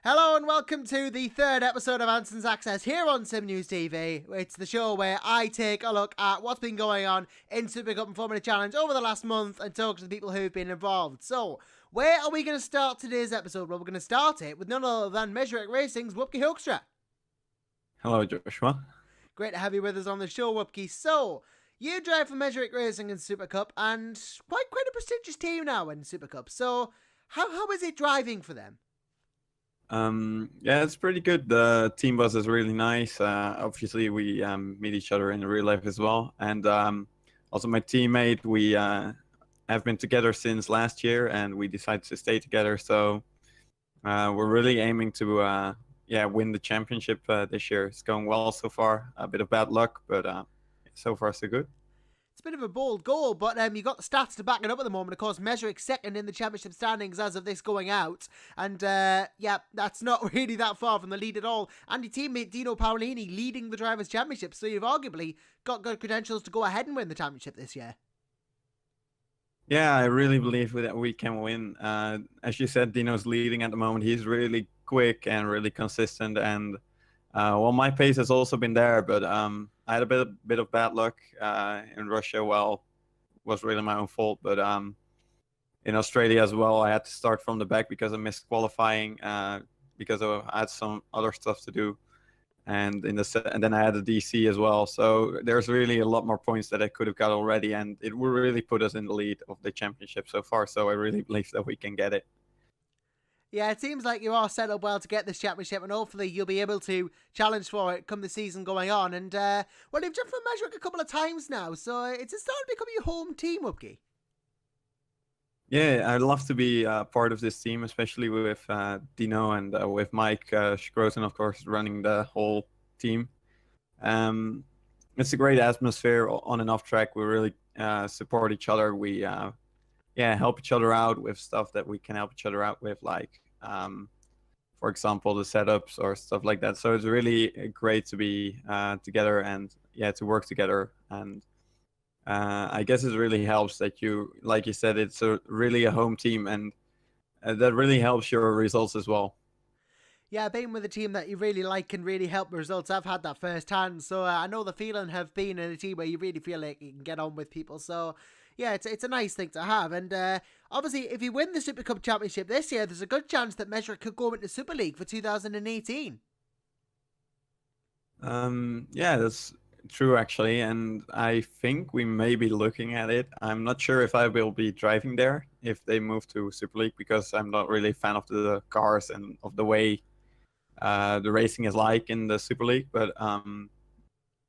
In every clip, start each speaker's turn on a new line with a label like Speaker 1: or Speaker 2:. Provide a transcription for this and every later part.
Speaker 1: Hello and welcome to the third episode of Anson's Access here on SimNews.TV. It's the show where I take a look at what's been going on in Supercup and Formula Challenge over the last month and talk to the people who've been involved. So, where are we going to start today's episode? Well, we're going to start it with none other than Muscat Racing's Wopke Hoekstra.
Speaker 2: Hello, Joshua.
Speaker 1: Great to have you with us on the show, Wopke. So, you drive for Muscat Racing in Supercup and quite a prestigious team now in Supercup. So, how is it driving for them?
Speaker 2: Yeah, it's pretty good. The team bus is really nice. Obviously, we meet each other in real life as well. And also my teammate, we have been together since last year and we decided to stay together. So we're really aiming to win the championship this year. It's going well so far. A bit of bad luck, but so far so good.
Speaker 1: It's a bit of a bold goal, but you got the stats to back it up at the moment. Of course, Muscat second in the championship standings as of this going out. And, that's not really that far from the lead at all. And your teammate Dino Paolini leading the Drivers' Championship. So you've arguably got good credentials to go ahead and win the championship this year.
Speaker 2: Yeah, I really believe that we can win. As you said, Dino's leading at the moment. He's really quick and really consistent. And, my pace has also been there, but I had a bit of bad luck in Russia. Well, it was really my own fault, but in Australia as well, I had to start from the back because I missed qualifying because I had some other stuff to do, and then I had a DC as well. So there's really a lot more points that I could have got already, and it will really put us in the lead of the championship so far. So I really believe that we can get it.
Speaker 1: Yeah, it seems like you are set up well to get this championship, and hopefully you'll be able to challenge for it come the season going on. And, well, you've jumped for Muscat a couple of times now, so it's starting to become your home team, Wopke.
Speaker 2: Yeah, I'd love to be part of this team, especially with Dino and with Mike Schroten, of course, running the whole team. It's a great atmosphere on and off track. We really support each other. We help each other out with stuff that we can help each other out with, like, for example, the setups or stuff like that. So it's really great to be together and, to work together. And I guess it really helps that like you said, it's really a home team, and that really helps your results as well.
Speaker 1: Yeah, being with a team that you really like can really help results. I've had that firsthand, so I know the feeling of being in a team where you really feel like you can get on with people. So, yeah, it's a nice thing to have. And obviously, if you win the Super Cup Championship this year, there's a good chance that Muscat could go into Super League for 2018.
Speaker 2: Yeah, that's true actually, and I think we may be looking at it. I'm not sure if I will be driving there if they move to Super League, because I'm not really a fan of the cars and of the way the racing is like in the Super League. But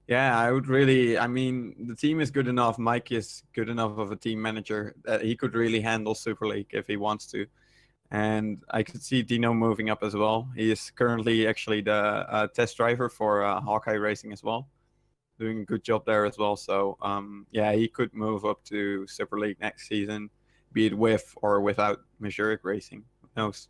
Speaker 2: I would really, I mean, the team is good enough. Mike is good enough of a team manager that he could really handle Super League if he wants to. And I could see Dino moving up as well. He is currently actually the test driver for Hawkeye Racing as well, doing a good job there as well. So he could move up to Super League next season, be it with or without Muscat Racing. Who knows?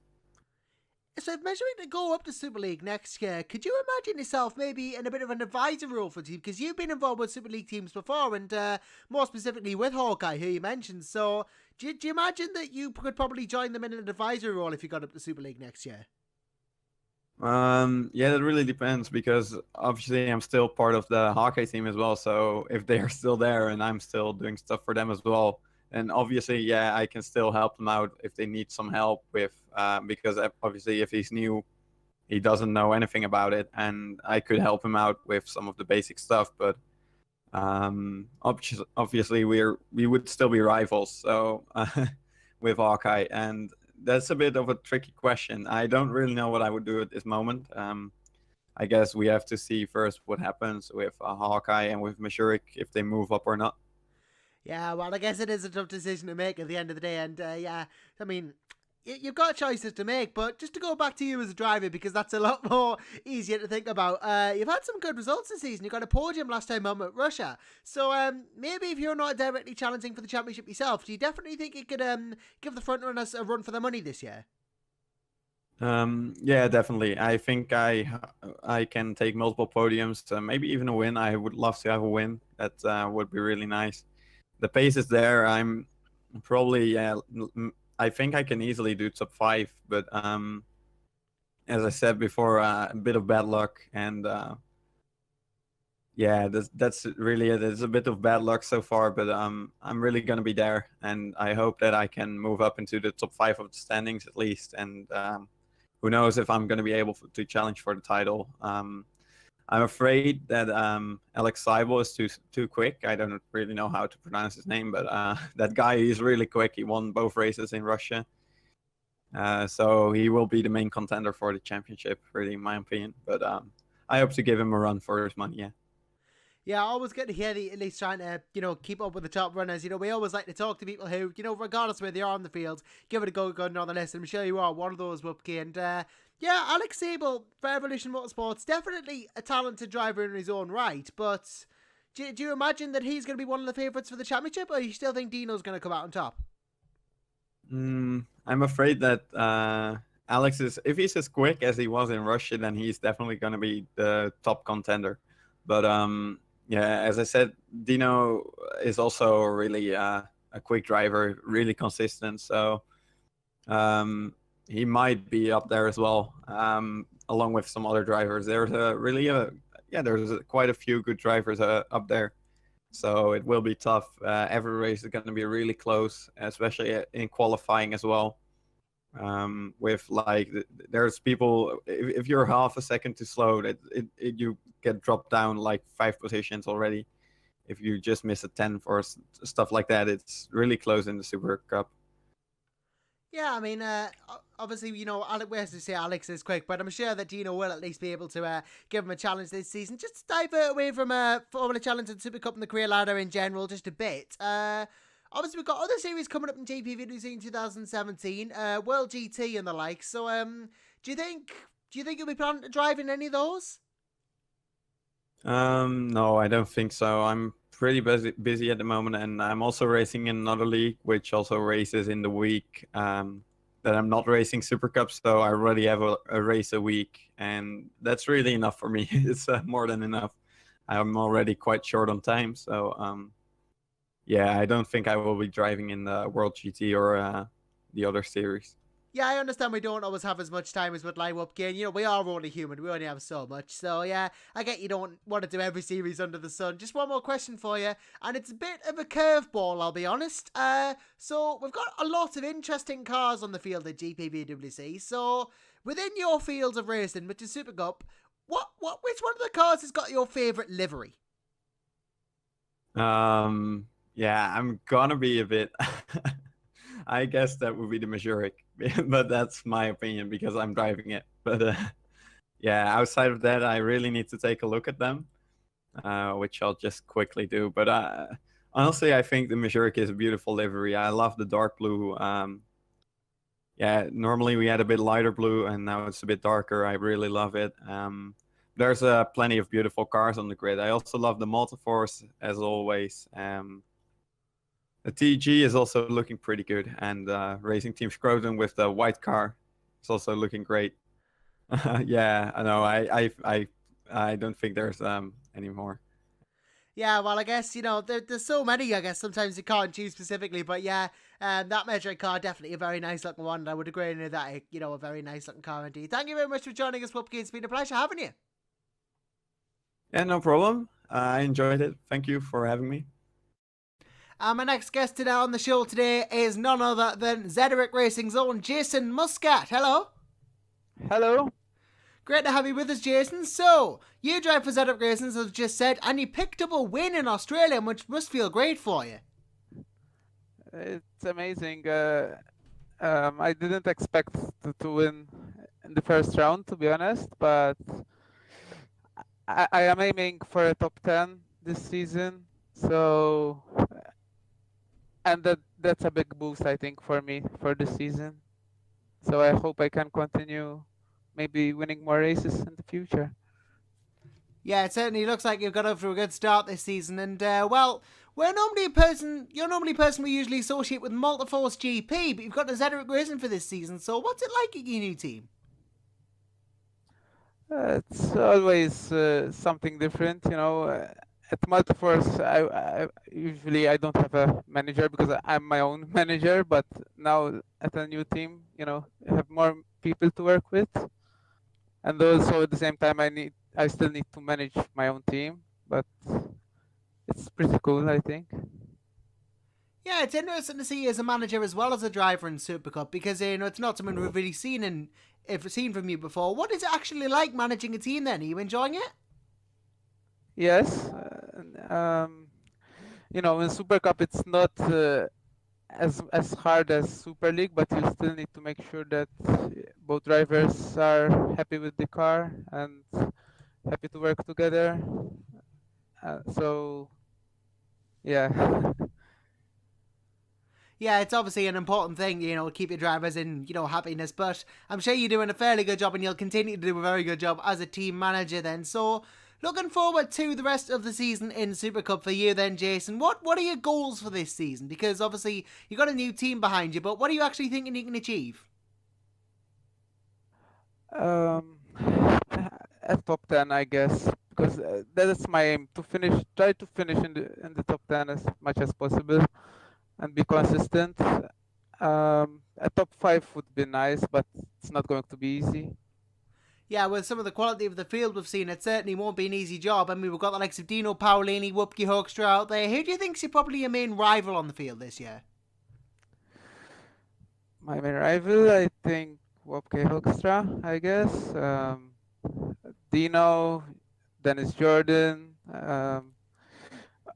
Speaker 1: So if Muscat to go up to Super League next year, could you imagine yourself maybe in a bit of an advisor role for the team? Because you've been involved with Super League teams before, and more specifically with Hawkeye, who you mentioned. So do you imagine that you could probably join them in an advisor role if you got up to Super League next year?
Speaker 2: That really depends, because obviously I'm still part of the Hawkeye team as well. So if they are still there and I'm still doing stuff for them as well, and obviously, I can still help them out if they need some help with, because obviously if he's new, he doesn't know anything about it, and I could help him out with some of the basic stuff. But obviously we would still be rivals, so with Hawkeye, and that's a bit of a tricky question. I don't really know what I would do at this moment. I guess we have to see first what happens with Hawkeye and with Muscat, if they move up or not.
Speaker 1: Yeah, well, I guess it is a tough decision to make at the end of the day. And I mean, you've got choices to make, but just to go back to you as a driver, because that's a lot more easier to think about. You've had some good results this season. You got a podium last time at Russia. So maybe if you're not directly challenging for the championship yourself, do you definitely think you could give the front runners a run for the money this year?
Speaker 2: Yeah, definitely. I think I can take multiple podiums, maybe even a win. I would love to have a win. That would be really nice. The pace is there. I'm probably I think I can easily do top 5, but as I said before, a bit of bad luck, and yeah, that's really it. It's a bit of bad luck so far, but I'm really gonna be there, and I hope that I can move up into the top 5 of the standings at least, and who knows if I'm gonna be able to challenge for the title. I'm afraid that Alex Seibel is too quick. I don't really know how to pronounce his name, but that guy is really quick. He won both races in Russia. So he will be the main contender for the championship, really, in my opinion. But I hope to give him a run for his money, yeah.
Speaker 1: Yeah, I always good to hear that at least trying to, keep up with the top runners. We always like to talk to people who, regardless of where they are on the field, give it a go good nonetheless. I'm sure you are one of those, Wopke. And yeah, Alex Seibel for Evolution Motorsports, definitely a talented driver in his own right. But do you imagine that he's going to be one of the favourites for the championship, or do you still think Dino's going to come out on top?
Speaker 2: I'm afraid that Alex is, if he's as quick as he was in Russia, then he's definitely going to be the top contender. But yeah, as I said, Dino is also really a quick driver, really consistent. So he might be up there as well, along with some other drivers. There's there's quite a few good drivers up there. So it will be tough. Every race is going to be really close, especially in qualifying as well. With like, there's people, if you're half a second too slow, you get dropped down like 5 positions already. If you just miss a 10 or stuff like that, it's really close in the Super Cup.
Speaker 1: Yeah, I mean, obviously, where's to say Alex is quick, but I'm sure that Dino will at least be able to give him a challenge this season. Just to divert away from Formula Challenge and Super Cup and the career ladder in general, just a bit. Obviously, we've got other series coming up in GPVWC in 2017, World GT and the like. So, do you think you'll be planning to drive in any of those?
Speaker 2: No, I don't think so. I'm pretty busy at the moment, and I'm also racing in another league, which also races in the week that I'm not racing Super Cup. So I already have a race a week, and that's really enough for me. It's more than enough. I'm already quite short on time, so yeah, I don't think I will be driving in the World GT or the other series.
Speaker 1: Yeah, I understand we don't always have as much time as would lie up game. We are only human. We only have so much. So, yeah, I get you don't want to do every series under the sun. Just one more question for you, and it's a bit of a curveball, I'll be honest. So, we've got a lot of interesting cars on the field at GPVWC. So, within your field of racing, which is Super Cup, which one of the cars has got your favourite livery?
Speaker 2: Yeah, I'm gonna be a bit... I guess that would be the Mazurek, but that's my opinion because I'm driving it. But yeah, outside of that, I really need to take a look at them, which I'll just quickly do. But honestly, I think the Mazurek is a beautiful livery. I love the dark blue. Yeah, normally we had a bit lighter blue, and now it's a bit darker. I really love it. There's plenty of beautiful cars on the grid. I also love the Multiforce, as always. The TG is also looking pretty good, and Racing Team Scrotum with the white car is also looking great. Yeah, I know. I don't think there's any more.
Speaker 1: Yeah, well, I guess, there's so many, I guess sometimes you can't choose specifically, but yeah, that Metric car, definitely a very nice looking one, and I would agree with that, a very nice looking car indeed. Thank you very much for joining us, Wopke. It's been a pleasure having you.
Speaker 2: Yeah, no problem. I enjoyed it. Thank you for having me.
Speaker 1: My next guest today on the show today is none other than Zederick Racing's own Jason Muscat. Hello.
Speaker 3: Hello.
Speaker 1: Great to have you with us, Jason. So, you drive for Zederick Racing, as I've just said, and you picked up a win in Australia, which must feel great for you.
Speaker 3: It's amazing. I didn't expect to win in the first round, to be honest, but I am aiming for a top 10 this season. So, and that's a big boost, I think, for me for this season. So I hope I can continue maybe winning more races in the future.
Speaker 1: Yeah, it certainly looks like you've got off to a good start this season, and well, you're normally a person we usually associate with Multiforce GP, but you've got the Zederick Racing for this season, so what's it like at your new team?
Speaker 3: It's always something different, at Multiforce, I usually I don't have a manager because I'm my own manager, but now at a new team, I have more people to work with. and also at the same time I still need to manage my own team, but it's pretty cool, I think.
Speaker 1: Yeah, it's interesting to see you as a manager as well as a driver in Supercup because it's not something we've really seen from you before. What is it actually like managing a team? Then are you enjoying it?
Speaker 3: Yes, in Super Cup it's not as hard as Super League, but you still need to make sure that both drivers are happy with the car and happy to work together. So yeah.
Speaker 1: Yeah, it's obviously an important thing, keep your drivers in, happiness. But I'm sure you're doing a fairly good job and you'll continue to do a very good job as a team manager then. So, looking forward to the rest of the season in Super Cup for you then, Jason. What are your goals for this season? Because obviously you got a new team behind you, but what are you actually thinking you can achieve?
Speaker 3: Um, at top 10, I guess, because that is my aim, to try to finish in the top 10 as much as possible and be consistent. A top 5 would be nice, but it's not going to be easy.
Speaker 1: Yeah, with some of the quality of the field we've seen, it certainly won't be an easy job. I mean, we've got the likes of Dino Paolini, Wopke Hoekstra out there. Who do you think's probably your main rival on the field this year?
Speaker 3: My main rival, I think, Wopke Hoekstra, I guess. Dino, Dennis Jordan.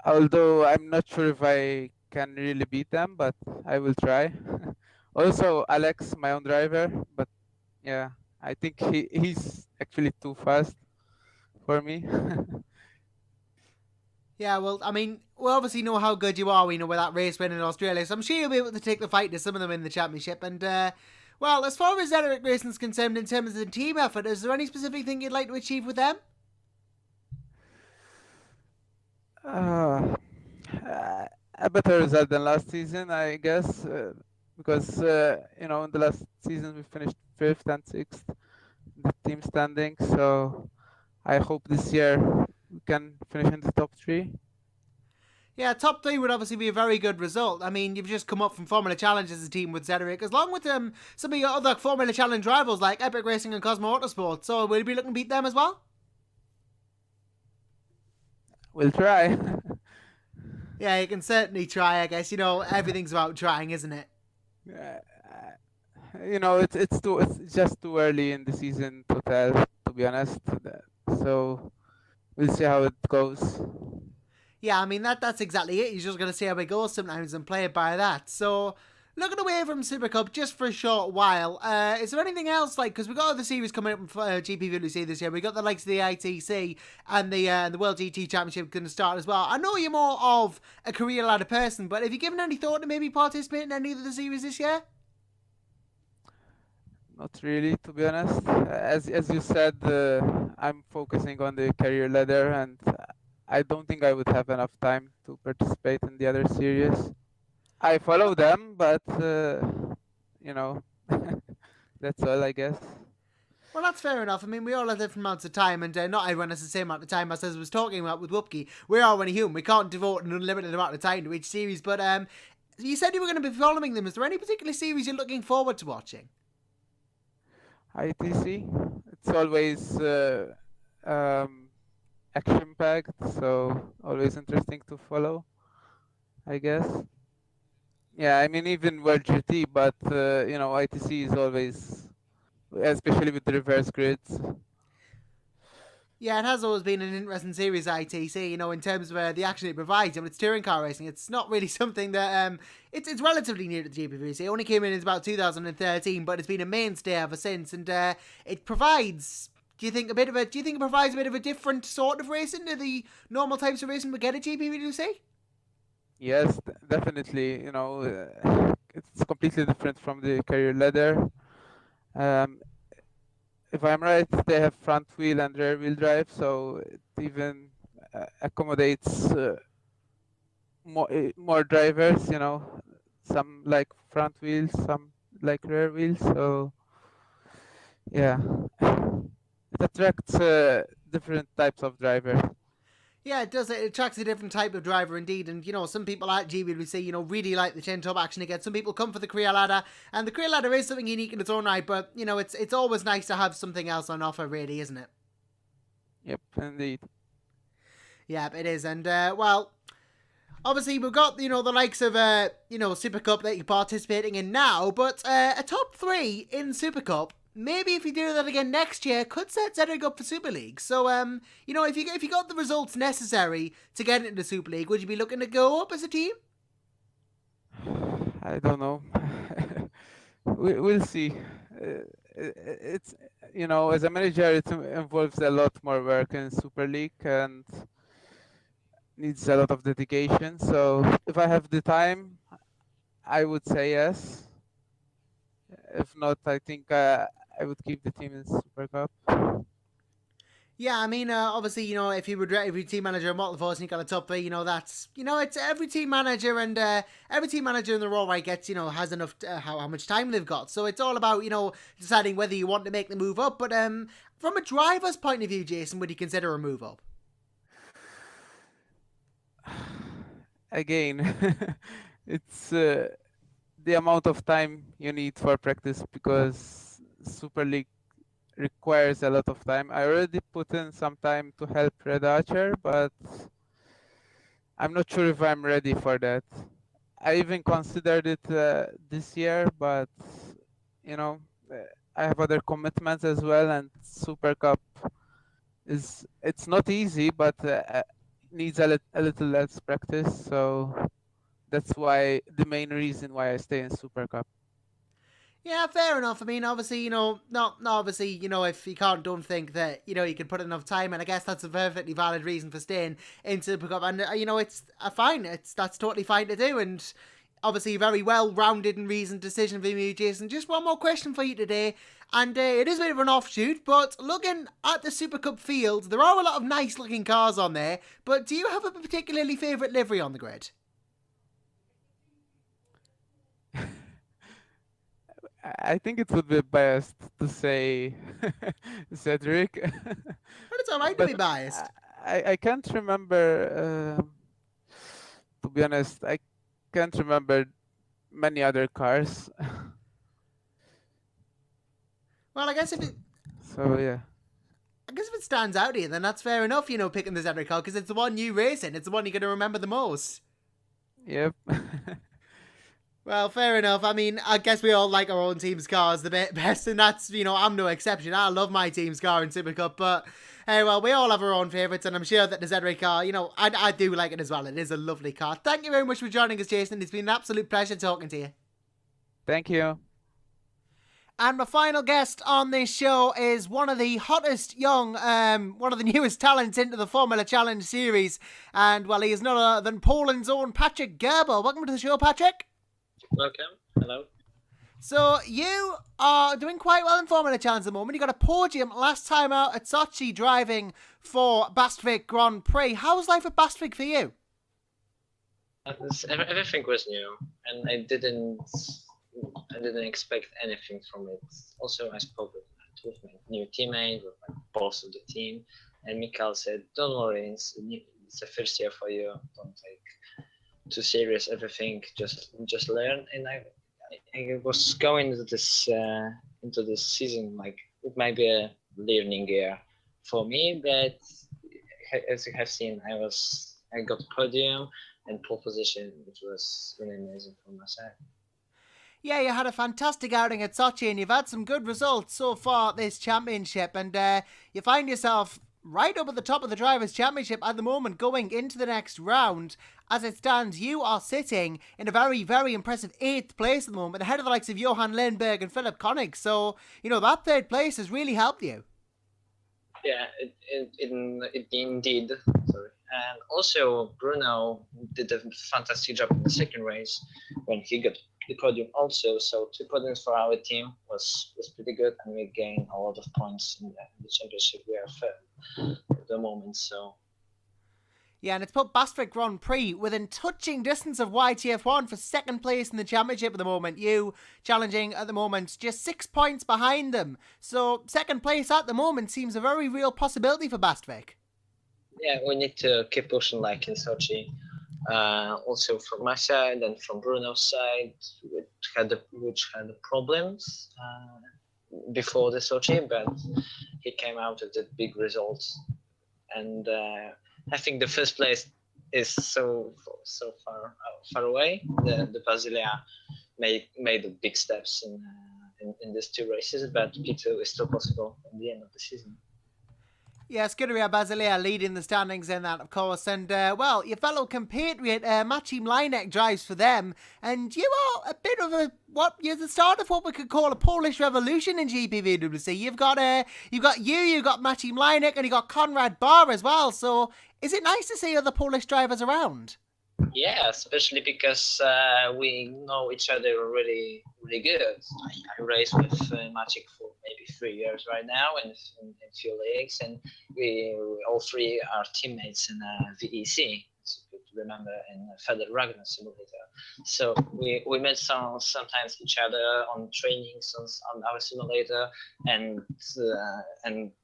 Speaker 3: Although I'm not sure if I can really beat them, but I will try. Also, Alex, my own driver, but yeah, I think he's actually too fast for me.
Speaker 1: Yeah, well, I mean, we obviously know how good you are, with that race win in Australia, so I'm sure you'll be able to take the fight to some of them in the championship. And, well, as far as Eric Racing's concerned in terms of the team effort, is there any specific thing you'd like to achieve with them?
Speaker 3: A better result than last season, I guess, because in the last season we finished 5th and 6th in the team standing. So I hope this year we can finish in the top 3.
Speaker 1: Yeah, top 3 would obviously be a very good result. I mean, you've just come up from Formula Challenge as a team with Zederic, along with some of your other Formula Challenge rivals like Epic Racing and Cosmo Autosport. So will you be looking to beat them as well?
Speaker 3: We'll try.
Speaker 1: Yeah, you can certainly try, I guess. Everything's about trying, isn't it?
Speaker 3: It's just too early in the season to tell, to be honest. So we'll see how it goes.
Speaker 1: Yeah, I mean, that's exactly it. You're just going to see how it goes sometimes and play it by that. So, looking away from Super Cup just for a short while, is there anything else, because we got other series coming up from GPVWC this year. We got the likes of the ITC and the World GT Championship going to start as well. I know you're more of a career ladder person, but have you given any thought to maybe participating in any of the series this year?
Speaker 3: Not really, to be honest. As you said, I'm focusing on the career ladder, and I don't think I would have enough time to participate in the other series. I follow them, but that's all, I guess.
Speaker 1: Well, that's fair enough. I mean, we all have different amounts of time, and not everyone has the same amount of time as I was talking about with Wopke. We're all only human. We can't devote an unlimited amount of time to each series, but you said you were going to be following them. Is there any particular series you're looking forward to watching?
Speaker 3: ITC, it's always action-packed, so always interesting to follow, I guess. Yeah, I mean, even World GT, but ITC is always, especially with the reverse grids.
Speaker 1: Yeah, it has always been an interesting series, ITC, in terms of the action it provides. I mean, it's touring car racing. It's not really something that, it's relatively new to the GPVWC. It only came in about 2013, but it's been a mainstay ever since. And it provides, do you think it provides a bit of a different sort of racing to the normal types of racing we get at GPVWC?
Speaker 3: Yes, definitely. It's completely different from the career ladder. If I'm right, they have front wheel and rear wheel drive, so it even accommodates more drivers. Some like front wheels, some like rear wheels. So yeah, it attracts different types of drivers.
Speaker 1: Yeah, it does. It attracts a different type of driver indeed. And, some people at GPVWC, really like the chin top action again. Some people come for the career ladder. And the career ladder is something unique in its own right. But, it's always nice to have something else on offer, really, isn't it?
Speaker 3: Yep, indeed.
Speaker 1: Yeah, it is. And, well, obviously we've got, the likes of, Supercup that you're participating in now. But a top 3 in Supercup, maybe if you do that again next year, could set Cedric up for Super League. So, if you got the results necessary to get into Super League, would you be looking to go up as a team?
Speaker 3: I don't know. We'll see. It's as a manager, it involves a lot more work in Super League and needs a lot of dedication. So if I have the time, I would say yes. If not, I think I would keep the team in Super Cup.
Speaker 1: Yeah, I mean, obviously, if you were every team manager in Multiple Force and you got a top 3, that's, it's every team manager and every team manager in the role right gets, has enough, how much time they've got. So it's all about, deciding whether you want to make the move up. But from a driver's point of view, Jason, would you consider a move up?
Speaker 3: Again, it's the amount of time you need for practice, because Super League requires a lot of time. I already put in some time to help Red Archer, but I'm not sure if I'm ready for that. I even considered it this year, but I have other commitments as well, and Super Cup it's not easy, but needs a little less practice. So that's why the main reason why I stay in Super Cup.
Speaker 1: Yeah, fair enough. I mean, obviously, not obviously, if you don't think that, you can put enough time, and I guess that's a perfectly valid reason for staying in Supercup, and, it's fine. That's totally fine to do, and obviously a very well-rounded and reasoned decision for you, Jason. Just one more question for you today, and it is a bit of an offshoot, but looking at the Supercup field, there are a lot of nice-looking cars on there, but do you have a particularly favourite livery on the grid?
Speaker 3: I think it would be biased to say Cedric.
Speaker 1: But it's alright to be biased.
Speaker 3: I can't remember, to be honest, I can't remember many other cars.
Speaker 1: Well, I guess if it...
Speaker 3: So, yeah.
Speaker 1: I guess if it stands out to you, then that's fair enough, picking the Cedric car, because it's the one you race in. It's the one you're going to remember the most.
Speaker 3: Yep.
Speaker 1: Well, fair enough. I mean, I guess we all like our own team's cars the best, and that's, I'm no exception. I love my team's car in Supercup, but hey, well, we all have our own favourites, and I'm sure that the Cedric car, I do like it as well. It is a lovely car. Thank you very much for joining us, Jason. It's been an absolute pleasure talking to you.
Speaker 3: Thank you.
Speaker 1: And my final guest on this show is one of the hottest young, one of the newest talents into the Formula Challenge series, and, well, he is none other than Poland's own Patryk Gerber. Welcome to the show, Patryk.
Speaker 4: Welcome. Hello.
Speaker 1: So you are doing quite well in Formula Challenge at the moment. You got a podium last time out at Sochi driving for Bastwick Grand Prix. How's life at Bastwick for you?
Speaker 4: Everything was new, and I didn't expect anything from it. Also, I spoke with my new teammate, with my boss of the team, and Mikael said, "Don't worry, it's the first year for you. Don't take too serious everything. Just learn." And I was going into this season like it might be a learning year for me. But as you have seen, I got podium and pole position, which was really amazing for myself.
Speaker 1: Yeah, you had a fantastic outing at Sochi, and you've had some good results so far this championship, and you find yourself right up at the top of the Drivers' Championship at the moment going into the next round. As it stands, you are sitting in a very, very impressive 8th place at the moment, ahead of the likes of Johan Lindberg and Philip Koenig. So, that 3rd place has really helped you.
Speaker 4: Yeah, it indeed. Sorry. And also, Bruno did a fantastic job in the second race when he got the podium also. So 2 podiums for our team was pretty good, and we gained a lot of points in the championship. We are third at the moment, so.
Speaker 1: Yeah, and it's put Bastwick Grand Prix within touching distance of YTF1 for 2nd place in the championship at the moment. You challenging at the moment, just 6 points behind them. So 2nd place at the moment seems a very real possibility for Bastwick.
Speaker 4: yeah, we need to keep pushing like in Sochi. Also from my side and from Bruno's side, which had the problems before the Sochi, but he came out with the big results. And I think the first place is so far away. The Basilia made the big steps in these two races, but P2 is still possible at the end of the season.
Speaker 1: Yeah, Scuderia Basilia leading the standings in that, of course. And, well, your fellow compatriot, Maciej Mlinek, drives for them. And you are a bit of you're the start of what we could call a Polish revolution in GPVWC. You've got Maciej Mlinek, and you've got Konrad Bar as well. So is it nice to see other Polish drivers around?
Speaker 4: Yeah, especially because we know each other really good. I race with Maciej for maybe 3 years right now in few leagues, and we all three are teammates in VEC. It's good to remember in Feder Ragnar simulator. So we met sometimes each other on trainings on our simulator, and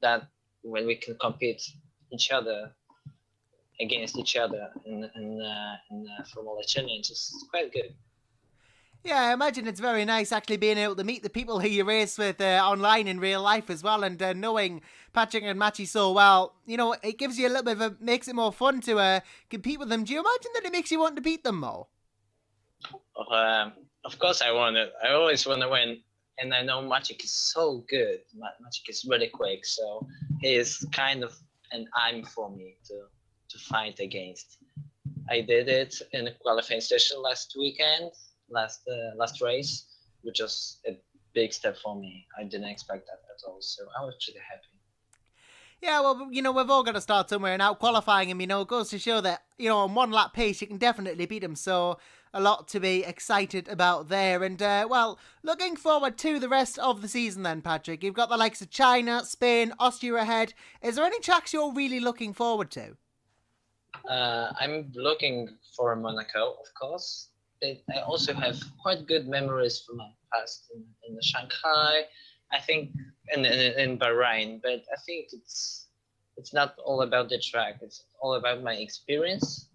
Speaker 4: that when we can compete against each other in Formula Challenge is quite good.
Speaker 1: Yeah, I imagine it's very nice actually being able to meet the people who you race with online in real life as well, and knowing Patryk and Maciej so well, it gives you a little bit makes it more fun to compete with them. Do you imagine that it makes you want to beat them more?
Speaker 4: Of course I want it. I always want to win, and I know Maciej is so good. Maciej is really quick, so he is kind of an aim for me to fight against. I did it in a qualifying session last weekend. Last race, which was a big step for me. I didn't expect that at all, so I was pretty happy.
Speaker 1: Yeah, well, we've all got to start somewhere, and out qualifying him, it goes to show that, on one lap pace, you can definitely beat him, so a lot to be excited about there. And, well, looking forward to the rest of the season then, Patryk. You've got the likes of China, Spain, Austria ahead. Is there any tracks you're really looking forward to?
Speaker 4: I'm looking for Monaco, of course. I also have quite good memories from my past in Shanghai, I think, in Bahrain. But I think it's not all about the track. It's all about my experience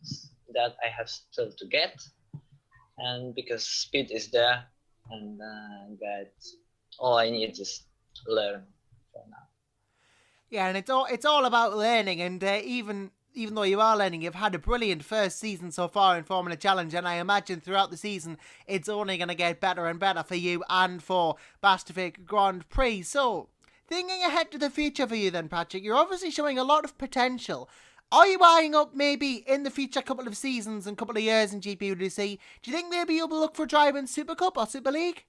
Speaker 4: that I have still to get, and because speed is there, and that all I need is learn for now.
Speaker 1: Yeah, and it's all about learning, and even though you are learning, you've had a brilliant first season so far in Formula Challenge, and I imagine throughout the season it's only going to get better and better for you and for Pacific Grand Prix. So, thinking ahead to the future for you then, Patryk, you're obviously showing a lot of potential. Are you eyeing up maybe in the future couple of seasons and couple of years in GPWC? Do you think maybe you'll look for driving Supercup or Super League?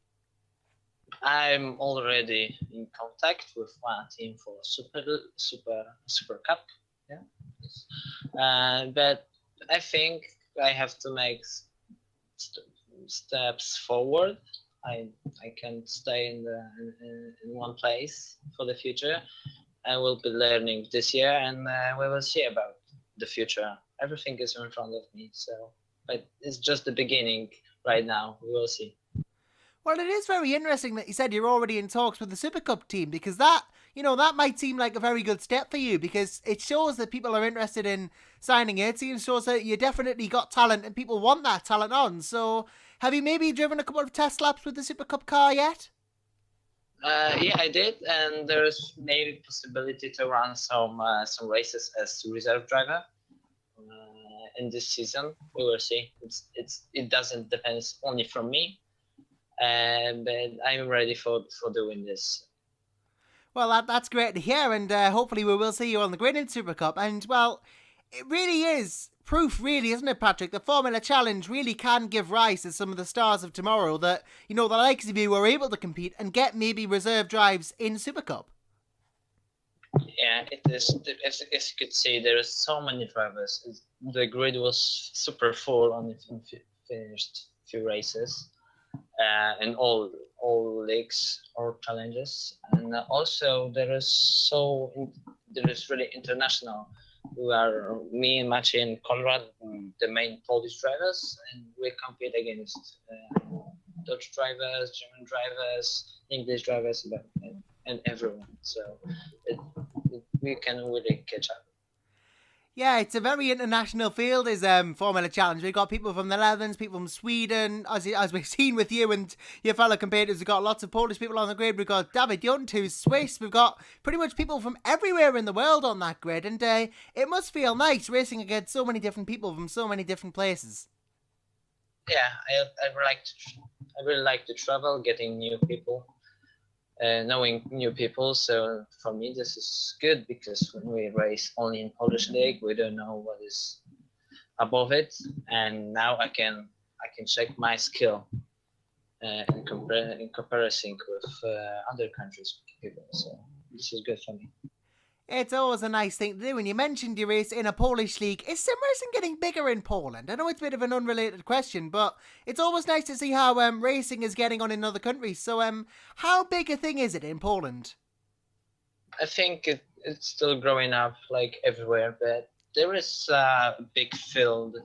Speaker 4: I'm already in contact with one team for Supercup. Yeah. But I think I have to make steps forward. I can't stay in one place for the future. I will be learning this year, and we will see about the future. Everything is in front of me, but it's just the beginning right now. We will see.
Speaker 1: Well, it is very interesting that you said you're already in talks with the Supercup team, because that might seem like a very good step for you, because it shows that people are interested in signing your team, shows that you definitely got talent and people want that talent on. So have you maybe driven a couple of test laps with the Supercup car yet?
Speaker 4: Yeah, I did, and there's maybe possibility to run some races as reserve driver in this season. We will see. It doesn't depend only from me. But I'm ready for doing this.
Speaker 1: Well, that's great to hear, and hopefully we will see you on the grid in Supercup. And, well, it really is proof, really, isn't it, Patryk? The Formula Challenge really can give rise to some of the stars of tomorrow that, the likes of you are able to compete and get maybe reserve drives in Supercup.
Speaker 4: Yeah, it is. As you could see, there are so many drivers. The grid was super full on the finished few races. In all leagues or challenges, and also there is really international. We are me and Maciej and Konrad, the main Polish drivers, and we compete against Dutch drivers, German drivers, English drivers, and everyone. So we can really catch up.
Speaker 1: Yeah, it's a very international field, is Formula Challenge. We've got people from the Netherlands, people from Sweden, as we've seen with you and your fellow competitors. We've got lots of Polish people on the grid. We've got David Junt, who's Swiss. We've got pretty much people from everywhere in the world on that grid, and it must feel nice racing against so many different people from so many different places.
Speaker 4: Yeah, I really like to travel, getting new people. Knowing new people, so for me this is good, because when we race only in Polish league, we don't know what is above it, and now I can check my skill in comparison with other countries' people. So this is good for me.
Speaker 1: It's always a nice thing to do. And you mentioned you race in a Polish league. Is sim racing getting bigger in Poland? I know it's a bit of an unrelated question, but it's always nice to see how racing is getting on in other countries. So how big a thing is it in Poland?
Speaker 4: I think it's still growing up like everywhere, but there is a big field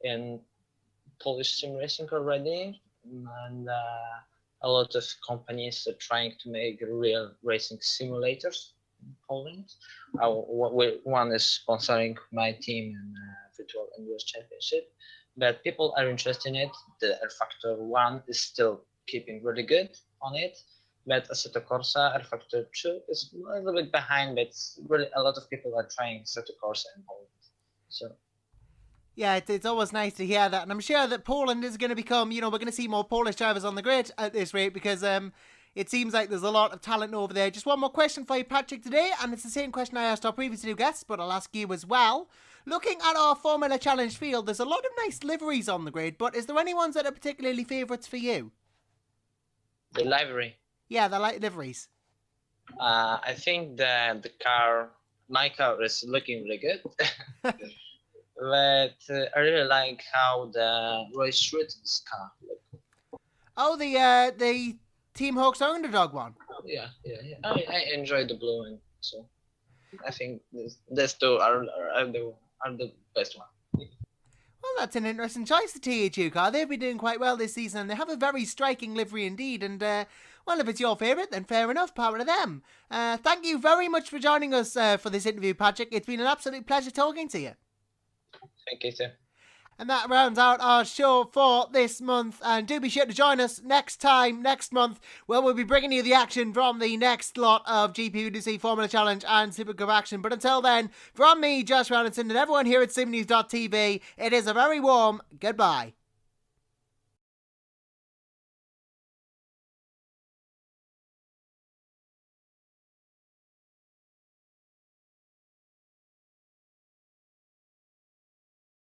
Speaker 4: in Polish sim racing already, and a lot of companies are trying to make real racing simulators in Poland. One is sponsoring my team in virtual endurance championship, but people are interested in it. The R Factor 1 is still keeping really good on it, but Assetto Corsa R Factor 2 is a little bit behind, but really a lot of people are trying Assetto Corsa in Poland. So
Speaker 1: yeah, it's always nice to hear that, and I'm sure that Poland is going to become, we're going to see more Polish drivers on the grid at this rate, because it seems like there's a lot of talent over there. Just one more question for you, Patrick, today, and it's the same question I asked our previous two guests, but I'll ask you as well. Looking at our Formula Challenge field, there's a lot of nice liveries on the grid, but is there any ones that are particularly favourites for you?
Speaker 4: the livery.
Speaker 1: Yeah, the liveries.
Speaker 4: I think that my car is looking really good. But I really like how the Roy Schritten's car look.
Speaker 1: Oh, the Team Hoekstra underdog one.
Speaker 4: Yeah. I enjoy the blue one, so I think these two are the best one.
Speaker 1: Well, that's an interesting choice, the THU car. They've been doing quite well this season, and they have a very striking livery indeed. And, well, if it's your favourite, then fair enough, power to them. Thank you very much for joining us for this interview, Patrick. It's been an absolute pleasure talking to you.
Speaker 4: Thank you, sir.
Speaker 1: And that rounds out our show for this month. And do be sure to join us next month, where we'll be bringing you the action from the next lot of GPVWC Formula Challenge and Supercup action. But until then, from me, Josh Ronaldson, and everyone here at SimNews.TV, it is a very warm goodbye.